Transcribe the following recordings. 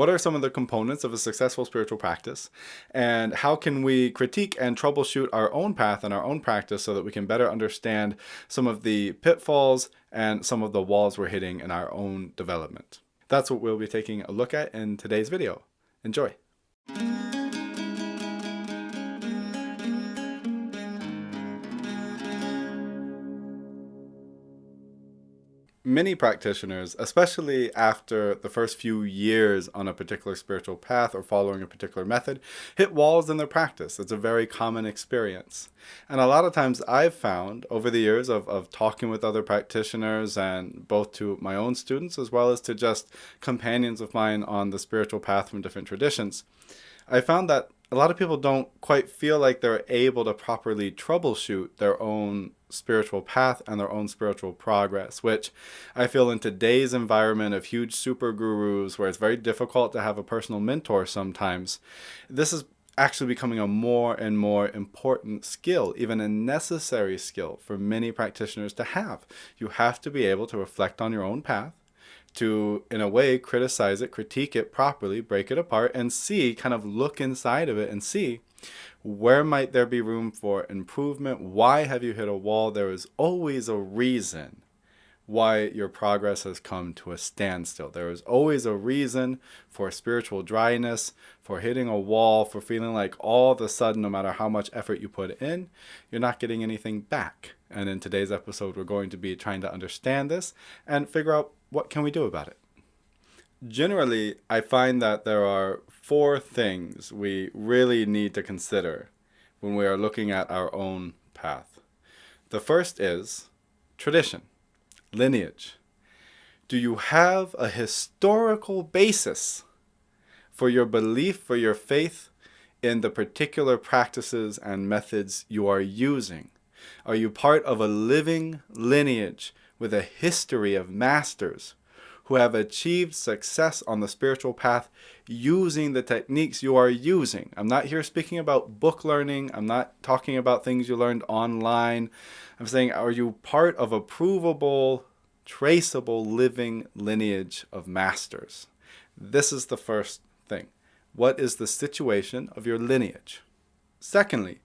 What are some of the components of a successful spiritual practice? And how can we critique and troubleshoot our own path and our own practice so that we can better understand some of the pitfalls and some of the walls we're hitting in our own development? That's what we'll be taking a look at in today's video. Enjoy. Many practitioners, especially after the first few years on a particular spiritual path or following a particular method, hit walls in their practice. It's a very common experience. And a lot of times I've found over the years of talking with other practitioners, and both to my own students as well as to just companions of mine on the spiritual path from different traditions, I found that a lot of people don't quite feel like they're able to properly troubleshoot their own spiritual path and their own spiritual progress, which I feel in today's environment of huge super gurus where it's very difficult to have a personal mentor sometimes, this is actually becoming a more and more important skill, even a necessary skill for many practitioners to have. You have to be able to reflect on your own path, to, in a way, criticize it, critique it properly, break it apart, and see, kind of look inside of it and see where might there be room for improvement. Why have you hit a wall? There is always a reason why your progress has come to a standstill. There is always a reason for spiritual dryness, for hitting a wall, for feeling like all of a sudden, no matter how much effort you put in, you're not getting anything back. And in today's episode, we're going to be trying to understand this and figure out what can we do about it. Generally, I find that there are 4 things we really need to consider when we are looking at our own path. The first is tradition, lineage. Do you have a historical basis for your belief, for your faith in the particular practices and methods you are using? Are you part of a living lineage with a history of masters who have achieved success on the spiritual path using the techniques you are using? I'm not here speaking about book learning. I'm not talking about things you learned online. I'm saying, are you part of a provable, traceable, living lineage of masters? This is the first thing. What is the situation of your lineage? Secondly,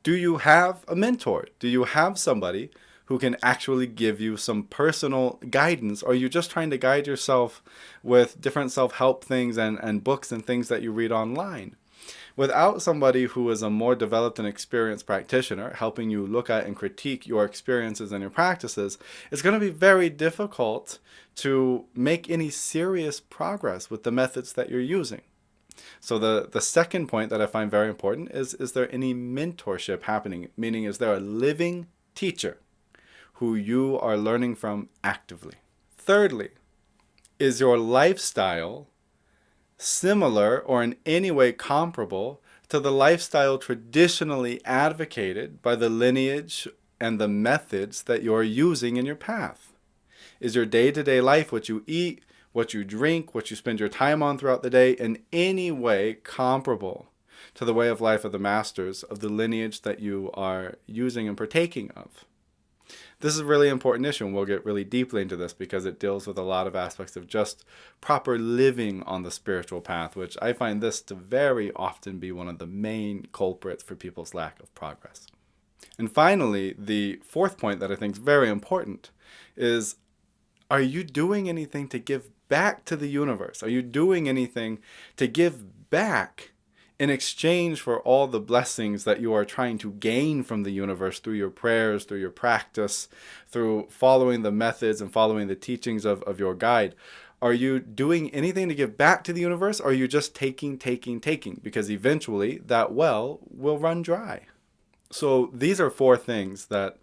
do you have a mentor? Do you have somebody who can actually give you some personal guidance? Or are you just trying to guide yourself with different self-help things and books and things that you read online? Without somebody who is a more developed and experienced practitioner helping you look at and critique your experiences and your practices, it's going to be very difficult to make any serious progress with the methods that you're using. So the second point that I find very important is there any mentorship happening? Meaning, is there a living teacher who you are learning from actively? Thirdly, is your lifestyle similar or in any way comparable to the lifestyle traditionally advocated by the lineage and the methods that you're using in your path? Is your day-to-day life, what you eat, what you drink, what you spend your time on throughout the day, in any way comparable to the way of life of the masters of the lineage that you are using and partaking of? This is a really important issue, and we'll get really deeply into this because it deals with a lot of aspects of just proper living on the spiritual path, which I find this to very often be one of the main culprits for people's lack of progress. And finally, the fourth point that I think is very important is, are you doing anything to give back to the universe? Are you doing anything to give back in exchange for all the blessings that you are trying to gain from the universe through your prayers, through your practice, through following the methods and following the teachings of your guide? Are you doing anything to give back to the universe? Or are you just taking? Because eventually that well will run dry. So these are 4 things that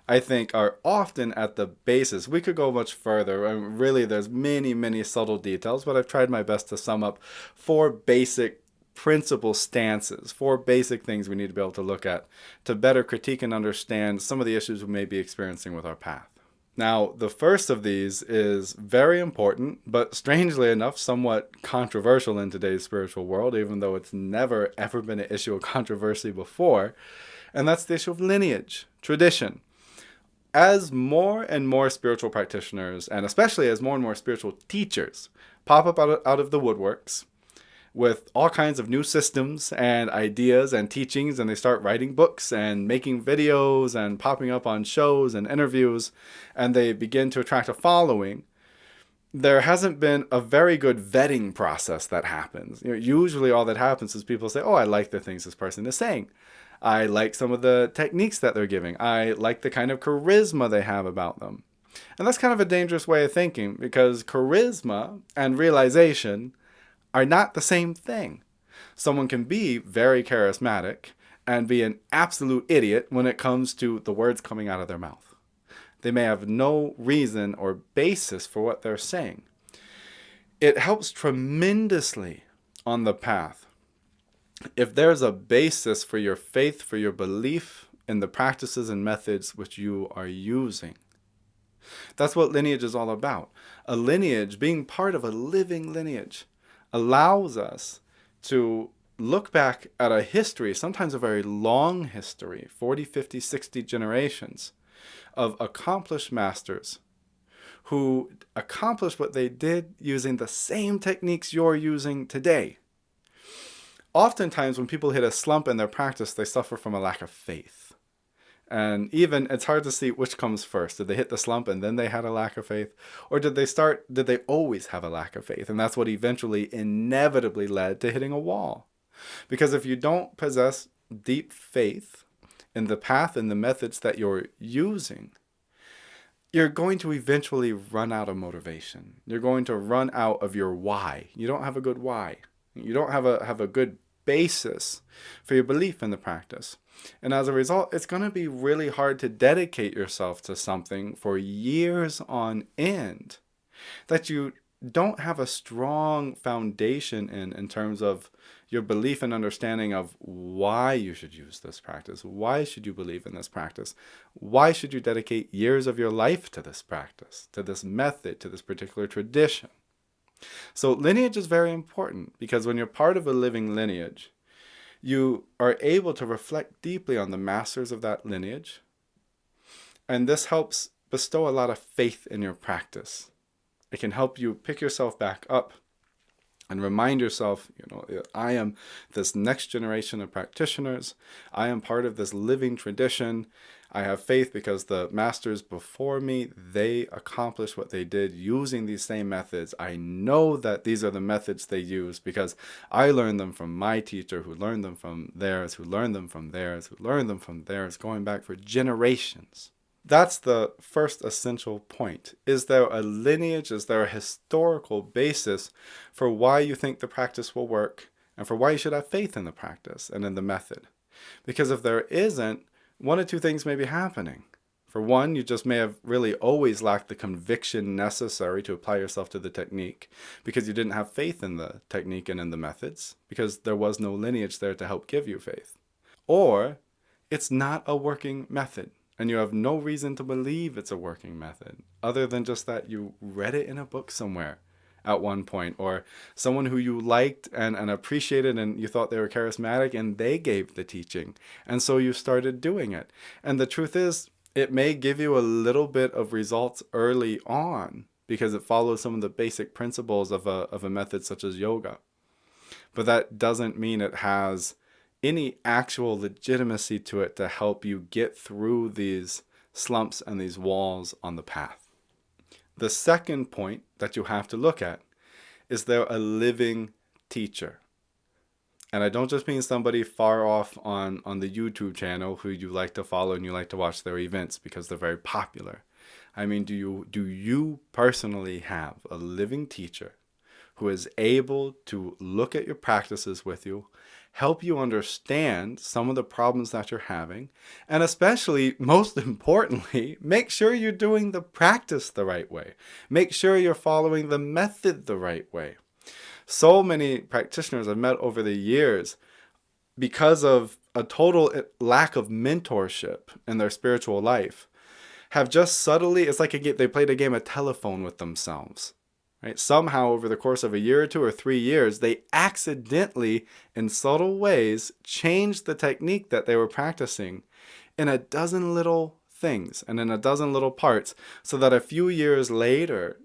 I think are often at the basis. We could go much further, and really there's many subtle details, but I've tried my best to sum up 4 basic principal stances, 4 basic things we need to be able to look at to better critique and understand some of the issues we may be experiencing with our path. Now, the first of these is very important, but strangely enough, somewhat controversial in today's spiritual world, even though it's never ever been an issue of controversy before, and that's the issue of lineage, tradition. As more and more spiritual practitioners, and especially as more and more spiritual teachers pop up out of the woodworks with all kinds of new systems and ideas and teachings, and they start writing books and making videos and popping up on shows and interviews, and they begin to attract a following, there hasn't been a very good vetting process that happens. Usually all that happens is people say, oh, I like the things this person is saying. I like some of the techniques that they're giving. I like the kind of charisma they have about them. And that's kind of a dangerous way of thinking, because charisma and realization are not the same thing. Someone can be very charismatic and be an absolute idiot when it comes to the words coming out of their mouth. They may have no reason or basis for what they're saying. It helps tremendously on the path if there's a basis for your faith, for your belief in the practices and methods which you are using. That's what lineage is all about. A lineage, being part of a living lineage, allows us to look back at a history, sometimes a very long history, 40, 50, 60 generations, of accomplished masters who accomplished what they did using the same techniques you're using today. Oftentimes when people hit a slump in their practice, they suffer from a lack of faith. And even it's hard to see which comes first. Did they hit the slump and then they had a lack of faith? Or did they always have a lack of faith? And that's what eventually inevitably led to hitting a wall. Because if you don't possess deep faith in the path and the methods that you're using, you're going to eventually run out of motivation. You're going to run out of your why. You don't have a good why. You don't have a good basis for your belief in the practice. And as a result, it's going to be really hard to dedicate yourself to something for years on end that you don't have a strong foundation in terms of your belief and understanding of why you should use this practice. Why should you believe in this practice? Why should you dedicate years of your life to this practice, to this method, to this particular tradition? So lineage is very important, because when you're part of a living lineage, you are able to reflect deeply on the masters of that lineage. And this helps bestow a lot of faith in your practice. It can help you pick yourself back up and remind yourself, I am this next generation of practitioners. I am part of this living tradition. I have faith because the masters before me, they accomplished what they did using these same methods. I know that these are the methods they use because I learned them from my teacher, who learned them from theirs, who learned them from theirs, who learned them from theirs, going back for generations. That's the first essential point. Is there a lineage? Is there a historical basis for why you think the practice will work and for why you should have faith in the practice and in the method? Because if there isn't, one of two things may be happening. For one, you just may have really always lacked the conviction necessary to apply yourself to the technique because you didn't have faith in the technique and in the methods because there was no lineage there to help give you faith. Or it's not a working method, and you have no reason to believe it's a working method, other than just that you read it in a book somewhere at one point, or someone who you liked and appreciated and you thought they were charismatic and they gave the teaching, and so you started doing it. And the truth is, it may give you a little bit of results early on because it follows some of the basic principles of a method such as yoga. But that doesn't mean it has any actual legitimacy to it to help you get through these slumps and these walls on the path. The second point that you have to look at is there a living teacher? And I don't just mean somebody far off on the YouTube channel who you like to follow and you like to watch their events because they're very popular. I mean, do you personally have a living teacher who is able to look at your practices with you, help you understand some of the problems that you're having, and especially, most importantly, make sure you're doing the practice the right way. Make sure you're following the method the right way. So many practitioners I've met over the years, because of a total lack of mentorship in their spiritual life, have just subtly, it's like they played a game of telephone with themselves. Right? Somehow over the course of a year or 2 or 3 years, they accidentally, in subtle ways, changed the technique that they were practicing in a dozen little things and in a dozen little parts, so that a few years later,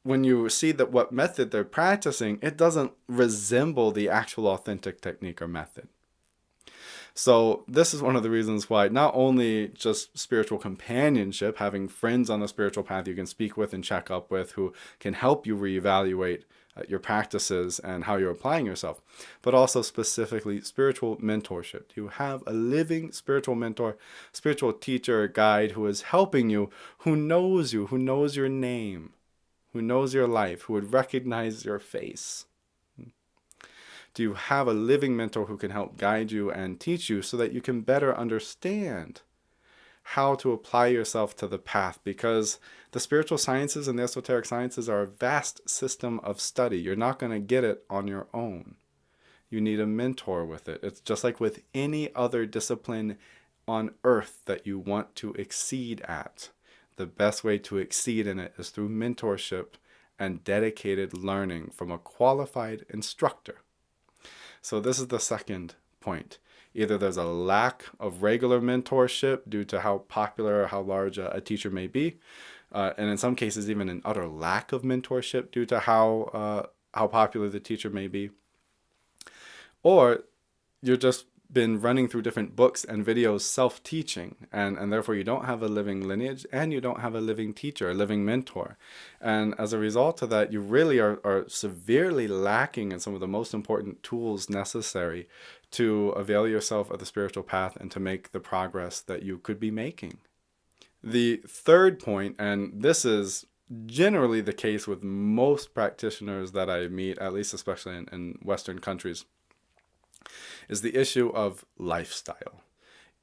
when you see that what method they're practicing, it doesn't resemble the actual authentic technique or method. So this is one of the reasons why not only just spiritual companionship, having friends on the spiritual path you can speak with and check up with who can help you reevaluate your practices and how you're applying yourself, but also specifically spiritual mentorship. You have a living spiritual mentor, spiritual teacher, guide who is helping you, who knows you, who knows your name, who knows your life, who would recognize your face. Do you have a living mentor who can help guide you and teach you so that you can better understand how to apply yourself to the path? Because the spiritual sciences and the esoteric sciences are a vast system of study. You're not going to get it on your own. You need a mentor with it. It's just like with any other discipline on earth that you want to exceed at. The best way to exceed in it is through mentorship and dedicated learning from a qualified instructor. So this is the second point. Either there's a lack of regular mentorship due to how popular or how large a teacher may be, and in some cases even an utter lack of mentorship due to how popular the teacher may be. Or you're just been running through different books and videos self-teaching, and therefore you don't have a living lineage and you don't have a living teacher, a living mentor. And as a result of that, you really are severely lacking in some of the most important tools necessary to avail yourself of the spiritual path and to make the progress that you could be making. The third point, and this is generally the case with most practitioners that I meet, at least especially in Western countries, is the issue of lifestyle.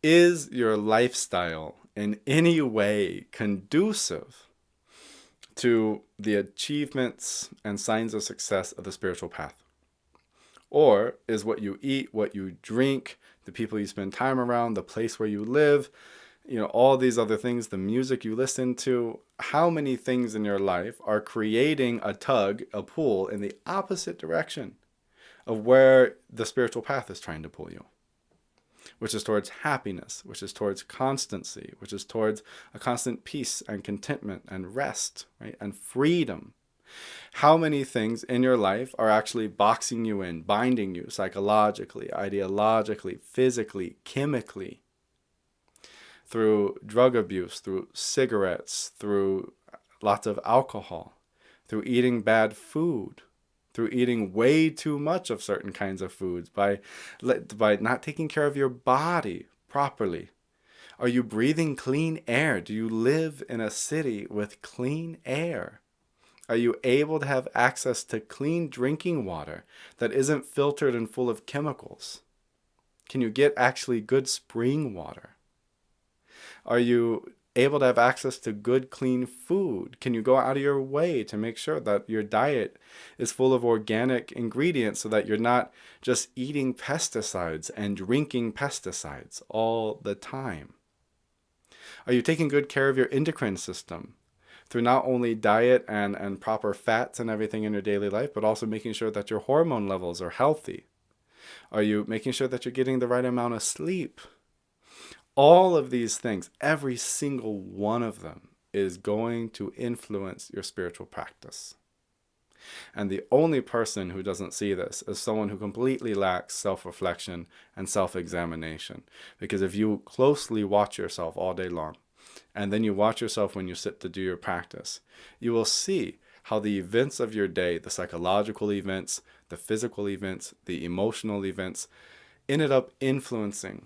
Is your lifestyle in any way conducive to the achievements and signs of success of the spiritual path? Or is what you eat, what you drink, the people you spend time around, the place where you live, all these other things, the music you listen to, how many things in your life are creating a tug, a pull in the opposite direction of where the spiritual path is trying to pull you, which is towards happiness, which is towards constancy, which is towards a constant peace and contentment and rest, right? And freedom. How many things in your life are actually boxing you in, binding you psychologically, ideologically, physically, chemically, through drug abuse, through cigarettes, through lots of alcohol, through eating bad food, through eating way too much of certain kinds of foods, by not taking care of your body properly? Are you breathing clean air? Do you live in a city with clean air? Are you able to have access to clean drinking water that isn't filtered and full of chemicals? Can you get actually good spring water? Are you able to have access to good, clean food? Can you go out of your way to make sure that your diet is full of organic ingredients so that you're not just eating pesticides and drinking pesticides all the time? Are you taking good care of your endocrine system through not only diet and proper fats and everything in your daily life, but also making sure that your hormone levels are healthy? Are you making sure that you're getting the right amount of sleep? All of these things, every single one of them, is going to influence your spiritual practice. And the only person who doesn't see this is someone who completely lacks self-reflection and self-examination. Because if you closely watch yourself all day long, and then you watch yourself when you sit to do your practice, you will see how the events of your day, the psychological events, the physical events, the emotional events, ended up influencing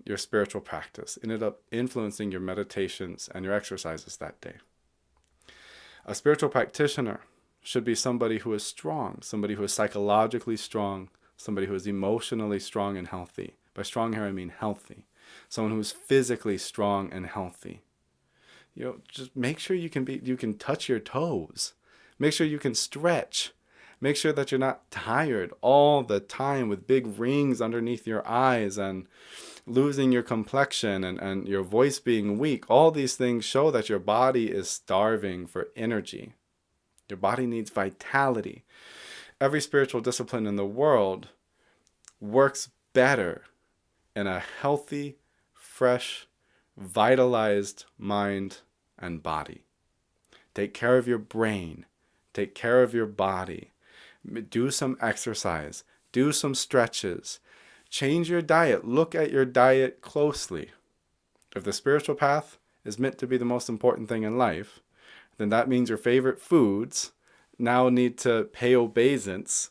your spiritual practice, ended up influencing your meditations and your exercises that day. A spiritual practitioner should be somebody who is strong, somebody who is psychologically strong, somebody who is emotionally strong and healthy. By strong here, I mean healthy. Someone who's physically strong and healthy. Just make sure you can touch your toes. Make sure you can stretch. Make sure that you're not tired all the time with big rings underneath your eyes and losing your complexion and your voice being weak. All these things show that your body is starving for energy. Your body needs vitality. Every spiritual discipline in the world works better in a healthy, fresh, vitalized mind and body. Take care of your brain. Take care of your body. Do some exercise. Do some stretches. Change your diet. Look at your diet closely. If the spiritual path is meant to be the most important thing in life, then that means your favorite foods now need to pay obeisance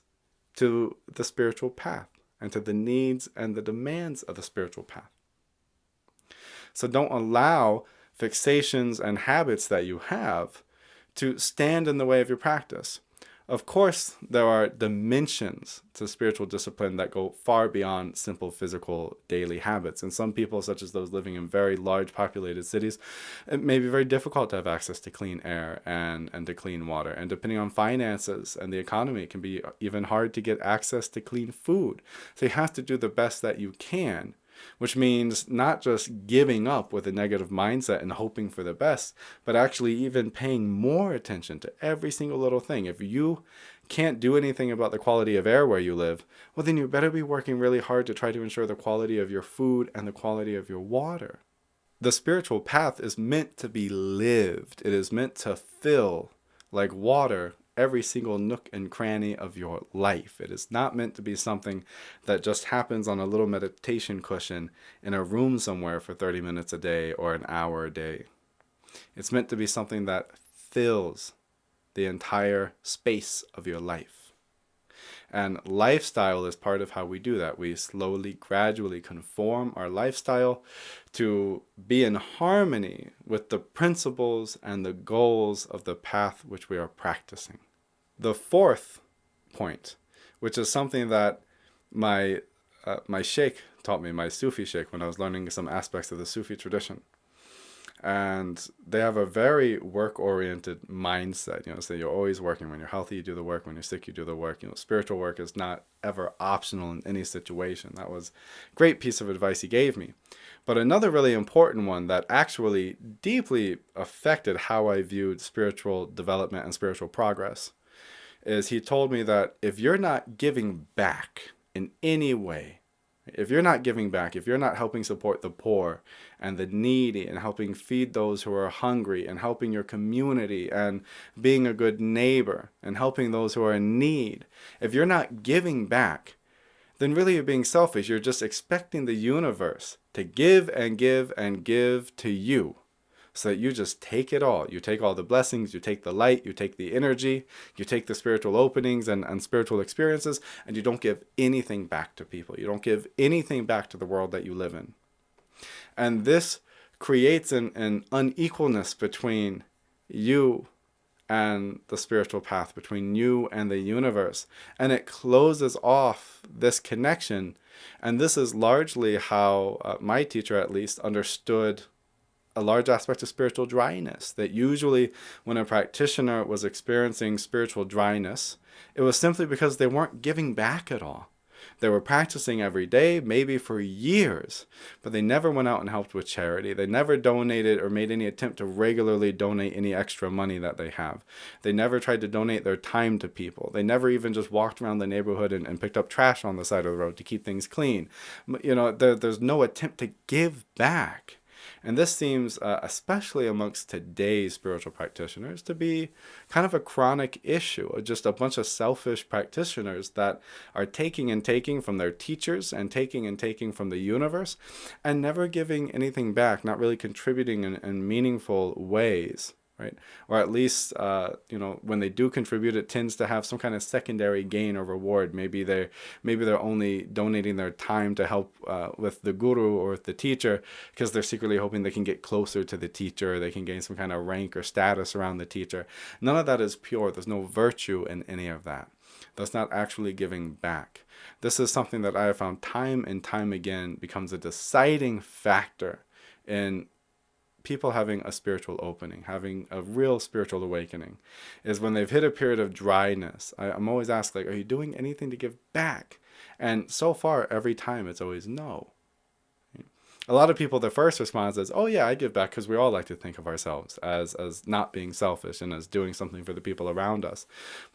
to the spiritual path and to the needs and the demands of the spiritual path. So don't allow fixations and habits that you have to stand in the way of your practice. Of course, there are dimensions to spiritual discipline that go far beyond simple physical daily habits. And some people, such as those living in very large populated cities, it may be very difficult to have access to clean air and to clean water. And depending on finances and the economy, it can be even hard to get access to clean food. So you have to do the best that you can, which means not just giving up with a negative mindset and hoping for the best, but actually even paying more attention to every single little thing. If you can't do anything about the quality of air where you live, well, then you better be working really hard to try to ensure the quality of your food and the quality of your water. The spiritual path is meant to be lived. It is meant to fill, like water, every single nook and cranny of your life. It is not meant to be something that just happens on a little meditation cushion in a room somewhere for 30 minutes a day or an hour a day. It's meant to be something that fills the entire space of your life. And lifestyle is part of how we do that. We slowly, gradually conform our lifestyle to be in harmony with the principles and the goals of the path which we are practicing. The fourth point, which is something that my sheikh taught me, my Sufi sheikh, when I was learning some aspects of the Sufi tradition. And they have a very work-oriented mindset. So you're always working. When you're healthy, you do the work. When you're sick, you do the work. Spiritual work is not ever optional in any situation. That was a great piece of advice he gave me. But another really important one that actually deeply affected how I viewed spiritual development and spiritual progress is he told me that if you're not giving back in any way, if you're not giving back, if you're not helping support the poor and the needy and helping feed those who are hungry and helping your community and being a good neighbor and helping those who are in need, if you're not giving back, then really you're being selfish. You're just expecting the universe to give and give and give to you, so that you just take it all. You take all the blessings, you take the light, you take the energy, you take the spiritual openings and spiritual experiences, and you don't give anything back to people. You don't give anything back to the world that you live in. And this creates an unequalness between you and the spiritual path, between you and the universe. And it closes off this connection. And this is largely how my teacher, at least, understood a large aspect of spiritual dryness. That usually when a practitioner was experiencing spiritual dryness, it was simply because they weren't giving back at all. They were practicing every day, maybe for years, but they never went out and helped with charity. They never donated or made any attempt to regularly donate any extra money that they have. They never tried to donate their time to people. They never even just walked around the neighborhood and picked up trash on the side of the road to keep things clean. There's no attempt to give back. And this seems, especially amongst today's spiritual practitioners, to be kind of a chronic issue. Just a bunch of selfish practitioners that are taking and taking from their teachers and taking from the universe and never giving anything back, not really contributing in meaningful ways. Right? Or at least, when they do contribute, it tends to have some kind of secondary gain or reward. Maybe they're only donating their time to help with the guru or with the teacher because they're secretly hoping they can get closer to the teacher, or they can gain some kind of rank or status around the teacher. None of that is pure. There's no virtue in any of that. That's not actually giving back. This is something that I have found time and time again becomes a deciding factor in people having a spiritual opening, having a real spiritual awakening, is when they've hit a period of dryness. I'm always asked, are you doing anything to give back? And so far, every time, it's always no. A lot of people, their first response is, oh yeah, I give back, because we all like to think of ourselves as not being selfish and as doing something for the people around us.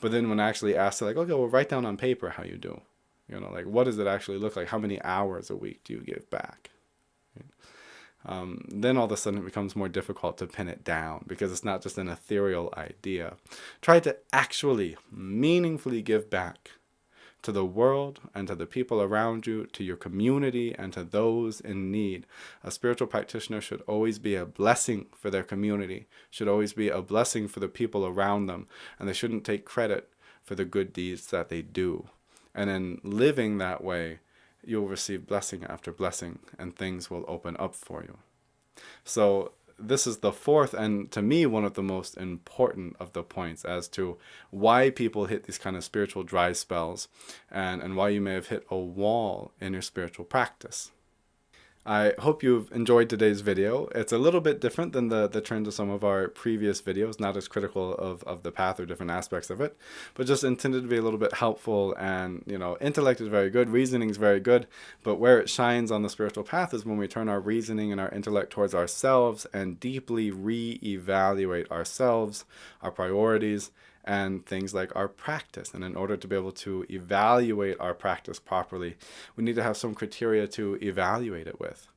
But then when I actually ask, okay, well, write down on paper how you do. What does it actually look like? How many hours a week do you give back? then all of a sudden it becomes more difficult to pin it down because it's not just an ethereal idea. Try to actually meaningfully give back to the world and to the people around you, to your community and to those in need. A spiritual practitioner should always be a blessing for their community, should always be a blessing for the people around them, and they shouldn't take credit for the good deeds that they do. And in living that way, you'll receive blessing after blessing, and things will open up for you. So this is the fourth, and to me, one of the most important of the points as to why people hit these kind of spiritual dry spells, and why you may have hit a wall in your spiritual practice. I hope you've enjoyed today's video. It's a little bit different than the trend of some of our previous videos, not as critical of the path or different aspects of it, but just intended to be a little bit helpful. And, intellect is very good, reasoning is very good, but where it shines on the spiritual path is when we turn our reasoning and our intellect towards ourselves and deeply re-evaluate ourselves, our priorities, and things like our practice. And in order to be able to evaluate our practice properly, we need to have some criteria to evaluate it with.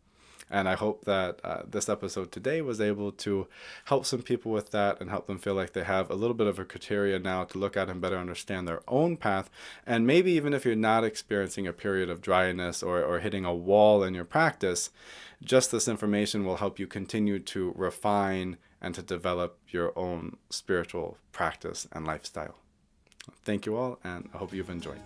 And I hope that this episode today was able to help some people with that and help them feel like they have a little bit of a criteria now to look at and better understand their own path. And maybe even if you're not experiencing a period of dryness or hitting a wall in your practice, just this information will help you continue to refine and to develop your own spiritual practice and lifestyle. Thank you all, and I hope you've enjoyed.